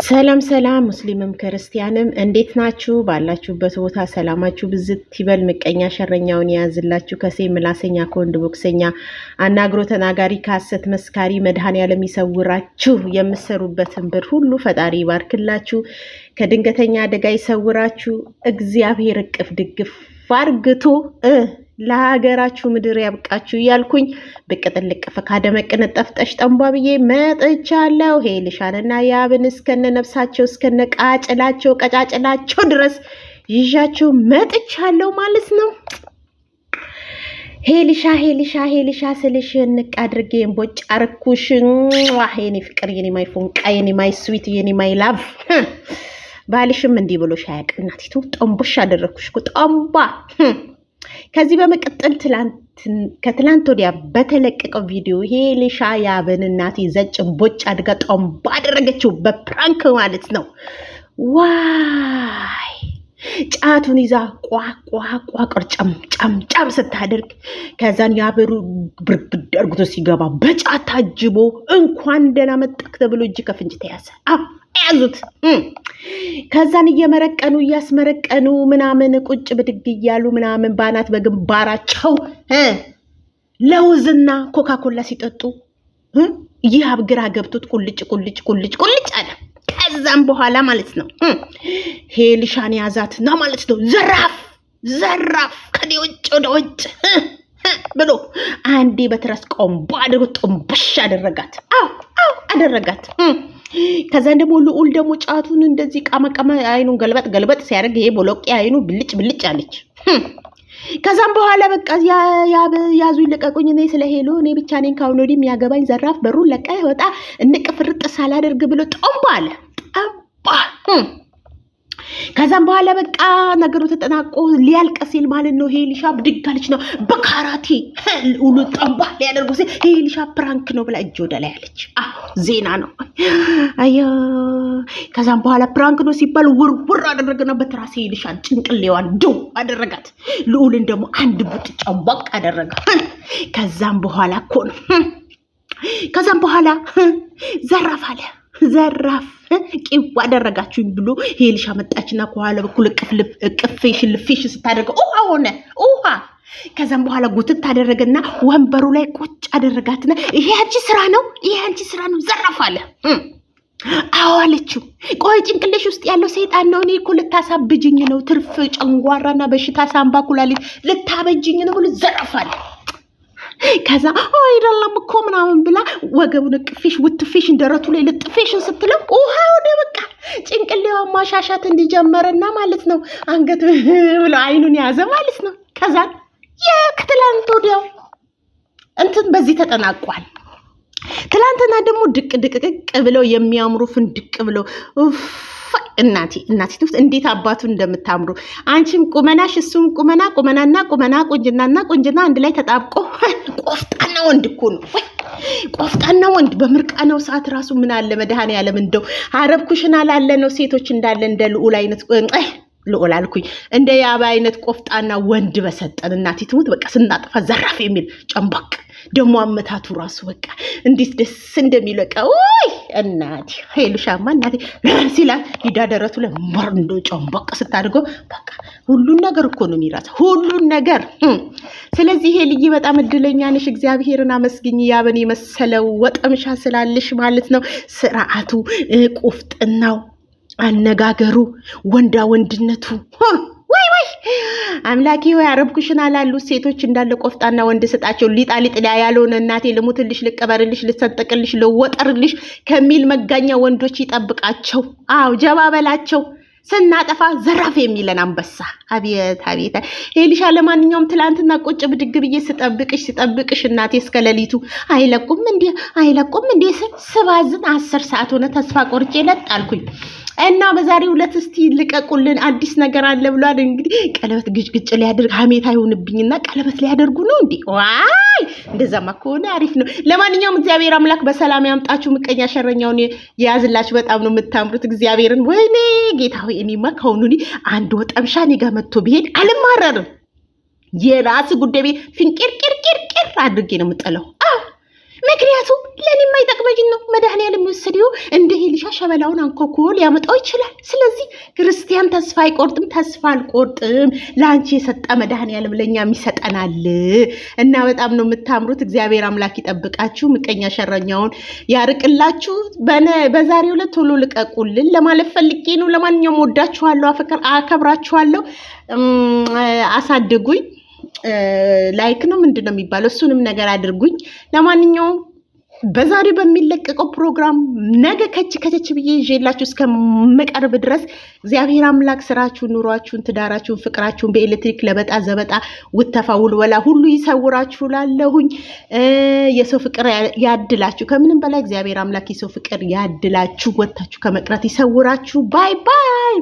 ሰላም ሰላም ሙስሊምም ክርስቲያንም እንዴት ናችሁ? ባላችሁበት ቦታ ሰላማችሁ ብዝት ይበል። ምቀኛ ሸረኛውን የያዝላችሁ። ከሴ ምላሰኛ ከወንድ ቦክሰኛ አናግሮ ተናጋሪ ከሐሰት መስካሪ መድኃኔዓለም ይሰውራችሁ። የምሰሩበትን ብር ሁሉ ፈጣሪ ይባርክላችሁ። ከድንገተኛ አደጋ ይሰውራችሁ። እግዚአብሔር እቅፍ ድግፍ አርግቶ ለሀገራችሁ ምድር ያብቃችሁ እያልኩኝ ብቅ ጥልቅ ፈካደ መቅነጠፍ ጠሽ ጠንቧ ብዬ መጥቻለሁ። ሄልሻንና ያብን እስከነ ነፍሳቸው እስከነ ቀጫጭላቸው ድረስ ይዣቸው መጥቻለሁ ማለት ነው። ሄልሻ ስልሽ ንቅ አድርጌ እንቦጭ አርኩሽ። የኔ ፍቅር፣ የኔ ማይ ፎንቃ፣ የኔ ማይ ስዊት፣ የኔ ማይ ላቭ። ባልሽም እንዲህ ብሎሽ አያውቅም። እናቲቱ ጠንቦሽ አደረግኩሽ እኮ ጠንቧ። ከዚህ በመቀጠል ከትላንት ወዲያ በተለቀቀው ቪዲዮ ሄልሻ ያብን እናቴ ዘጭን ቦጭ አድጋ ጠንቧ አደረገችው፣ በፕራንክ ማለት ነው። ዋይ ጫቱን ይዛ ቋ ቅርጫም ጫም ስታደርግ ከዛን ያብሩ ብርግድ አርግቶ ሲገባ በጫት ታጅቦ እንኳን ደህና መጣክ ተብሎ እጅ ከፍንጅ ተያዘ። ያዙት። ከዛን እየመረቀኑ እያስመረቀኑ ምናምን ቁጭ ብድግ እያሉ ምናምን ባናት በግንባራቸው ለውዝና ኮካኮላ ሲጠጡ ይህ አብግራ ገብቶት ቁልጭ አለ። ከዛም በኋላ ማለት ነው ሄልሻን ያዛትና ማለት ነው ዘራፍ ከኔ ውጭ ወደ ውጭ ብሎ አንዴ በትራስ ቆምቦ አድርጎ ጥንብሽ አደረጋት። አደረጋት። ከዛን ደግሞ ልዑል ደግሞ ጫቱን እንደዚህ ቃመቀመ አይኑን ገልበጥ ሲያደርግ ይሄ ቦሎቄ አይኑ ብልጭ አለች። ከዛም በኋላ በቃ ያዙ ይለቀቁኝ፣ እኔ ስለ ሄሎ እኔ ብቻ ነኝ ካሁን ወዲህ የሚያገባኝ፣ ዘራፍ በሩን ለቃ ይወጣ እንቅፍርጥ ሳላደርግ ብሎ ጠንቧ አለ። ከዛም በኋላ በቃ ነገሩ ተጠናቆ ሊያልቅ ሲል ማለት ነው ሄልሻ ብድግ አለች ነው በካራቴ ልዑል ጠንቧ ሊያደርጉ ሲል ሄልሻ ፕራንክ ነው ብላ እጅ ወደ ላይ አለች። ዜና ነው አያ። ከዛም በኋላ ፕራንክ ነው ሲባል ውር አደረገና በትራስ ሄልሻን ጭንቅሌዋን ዶ አደረጋት። ልዑልን ደግሞ አንድ ቡጥ ጨንቧቅ አደረጋ። ከዛም በኋላ እኮ ነው ከዛም በኋላ ዘራፍ አለ። ዘራፍ ቂው አደረጋችሁኝ ብሎ ሄልሻ መጣችና ከኋላ በኩል ቅፌሽን ልፌሽን ስታደርገው ውሃ ሆነ ውሃ። ከዛም በኋላ ጉትት አደረገና ወንበሩ ላይ ቁጭ አደረጋትና ይሄ አንቺ ስራ ነው ዘራፍ አለ። አዋለችው። ቆይ ጭንቅልሽ ውስጥ ያለው ሰይጣን ነው፣ እኔ እኮ ልታሳብጅኝ ነው፣ ትርፍ ጨንጓራና በሽታ ሳምባ ኩላሊት ልታበጅኝ ነው ብሎ ዘራፍ አለ። ከዛ አይደለም እኮ ምናምን ብላ ወገቡን ቅፌሽ ውትፌሽ እንደረቱ ላይ ልጥፌሽን ስትለው ውሃ ወደ በቃ ጭንቅሌዋ ማሻሻት እንዲጀመረና ማለት ነው አንገት ብሎ አይኑን ያዘ ማለት ነው። ከዛ ከትላንት ወዲያው እንትን በዚህ ተጠናቋል። ትላንትና ደግሞ ድቅ ብለው የሚያምሩ ፍንድቅ ብለው እናቴ እንዴት አባቱ እንደምታምሩ አንቺም ቁመናሽ እሱም ቁመናና ቁንጅናና ቁንጅና አንድ ላይ ተጣብቆ ቆፍጣና ወንድ እኮ ነው። ቆፍጣና ወንድ በምርቃናው ሰዓት ራሱ ምን አለ መድኃኔዓለም እንደው አረብ ኩሽና ላለ ነው ሴቶች እንዳለ እንደ ልዑል አይነት ልዑል አልኩኝ እንደ ያብ አይነት ቆፍጣና ወንድ በሰጠን። እናቴ ትሙት በቃ ስናጠፋ ዘራፍ የሚል ጨንባቅ ደግሞ አመታቱ ራሱ በቃ እንዴት ደስ እንደሚል በቃ ወይ እናቴ ሄልሻማ እናቴ ሲላት ሂዳ ደረቱ ላይ ወርንዶ ጨንባቅ ስታድርገው በቃ ሁሉን ነገር እኮ ነው የሚራታ ሁሉን ነገር። ስለዚህ ሄልዬ በጣም እድለኛ ነሽ፣ እግዚአብሔርን አመስግኝ። ያብን የመሰለው ወጠምሻ ስላለሽ ማለት ነው። ስርዓቱ፣ ቁፍጥናው፣ አነጋገሩ፣ ወንድነቱ ወይ አምላኬ ሆይ አረብኩሽና ላሉ ሴቶች እንዳለ ቆፍጣና ወንድ ስጣቸው። ሊጣ ያለውን እናቴ ልሙትልሽ፣ ልቀበርልሽ፣ ልሰጠቅልሽ፣ ልወጠርልሽ ከሚል መጋኛ ወንዶች ይጠብቃቸው። ጀባ በላቸው። ስናጠፋ ዘራፍ የሚለን አንበሳ። አቤት ሄልሻ። ለማንኛውም ትላንትና ቁጭ ብድግ ብዬ ስጠብቅሽ እናቴ እስከ ሌሊቱ አይለቁም እንዴ ስባዝን 10 ሰዓት ሆነ። ተስፋ ቆርጬ ለጣልኩኝ እና በዛሬው ዕለት እስቲ ልቀቁልን አዲስ ነገር አለ ብሏል። እንግዲህ ቀለበት ግጭ ሊያደርግ ሀሜት አይሆንብኝና ቀለበት ሊያደርጉ ነው እንዴ? ዋይ እንደዛማ ከሆነ አሪፍ ነው። ለማንኛውም እግዚአብሔር አምላክ በሰላም ያምጣችሁ፣ ምቀኛ ሸረኛውን የያዝላችሁ። በጣም ነው የምታምሩት እግዚአብሔርን። ወይኔ ጌታ ሆይ እኔማ ከሆኑኒ አንድ ወጠምሻ እኔ ጋር መጥቶ ቢሄድ አልማረርም። የራስ ጉዳይ ፍንቅር አድርጌ ነው የምጥለው። ምክንያቱም ለኔ የማይጠቅመኝ ነው መድኃኒዓለም የሚወሰደው እንደ ሄልሻ ሸበላውን አንኮኮ ሊያመጣው ይችላል። ስለዚህ ክርስቲያን ተስፋ አይቆርጥም፣ ተስፋ አልቆርጥም። ለአንቺ የሰጠ መድኃኒዓለም ለእኛም ይሰጠናል እና በጣም ነው የምታምሩት። እግዚአብሔር አምላክ ይጠብቃችሁ፣ ምቀኛ ሸረኛውን ያርቅላችሁ። በዛሬው ዕለት ቶሎ ልቀቁልን ለማለት ፈልጌ ነው። ለማንኛውም ወዳችኋለሁ፣ አከብራችኋለሁ። አሳድጉኝ። ላይክ ነው ምንድነው የሚባለው? እሱንም ነገር አድርጉኝ። ለማንኛውም በዛሬ በሚለቀቀው ፕሮግራም ነገ ከች ብዬ ይዤላችሁ እስከምቀርብ ድረስ እግዚአብሔር አምላክ ስራችሁን፣ ኑሯችሁን፣ ትዳራችሁን፣ ፍቅራችሁን በኤሌክትሪክ ለበጣ ዘበጣ ውተፋ ውልወላ ሁሉ ይሰውራችሁ። ላለሁኝ የሰው ፍቅር ያድላችሁ። ከምንም በላይ እግዚአብሔር አምላክ የሰው ፍቅር ያድላችሁ። ወታችሁ ከመቅረት ይሰውራችሁ። ባይ ባይ።